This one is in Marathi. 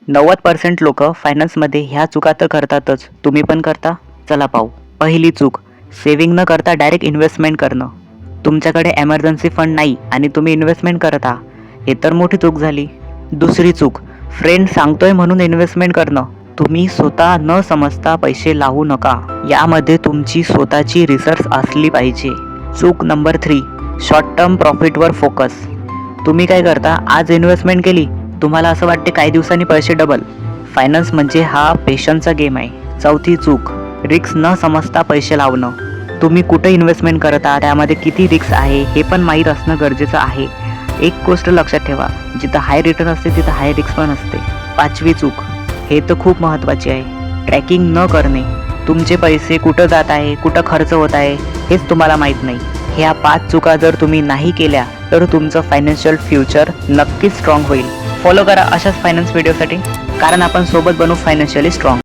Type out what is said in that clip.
90% लोक फायनान्समध्ये ह्या चुका तर करतातच. तुम्ही पण करता? चला पाहू. पहिली चूक, सेव्हिंग न करता डायरेक्ट इन्व्हेस्टमेंट करणं. तुमच्याकडे एमर्जन्सी फंड नाही आणि तुम्ही इन्व्हेस्टमेंट करता, हे तर मोठी चूक झाली. दुसरी चूक, फ्रेंड सांगतोय म्हणून इन्व्हेस्टमेंट करणं. तुम्ही स्वतः न समजता पैसे लावू नका. यामध्ये तुमची स्वतःची रिसर्च असली पाहिजे. चूक नंबर 3, शॉर्ट टर्म प्रॉफिटवर फोकस. तुम्ही काय करता, आज इन्व्हेस्टमेंट केली, तुम्हाला असं वाटते काही दिवसांनी पैसे डबल. फायनान्स म्हणजे हा पेशन्सचा गेम आहे. चौथी चूक, रिस्क न समजता पैसे लावणं. तुम्ही कुठं इन्व्हेस्टमेंट करता, त्यामध्ये किती रिस्क आहे हे पण माहीत असणं गरजेचं आहे. एक गोष्ट लक्षात ठेवा, जिथं हाय रिटर्न असते तिथं हाय रिस्क पण असते. पाचवी चूक, हे तर खूप महत्त्वाची आहे, ट्रॅकिंग न करणे. तुमचे पैसे कुठं जात आहे, कुठं खर्च होत आहे हेच तुम्हाला माहीत नाही. ह्या 5 चुका जर तुम्ही नाही केल्या तर तुमचं फायनान्शियल फ्युचर नक्कीच स्ट्रॉंग होईल. फॉलो करा अशाच फायनान्स व्हिडिओसाठी, कारण आपण सोबत बनू फायनान्शियली स्ट्रॉंग.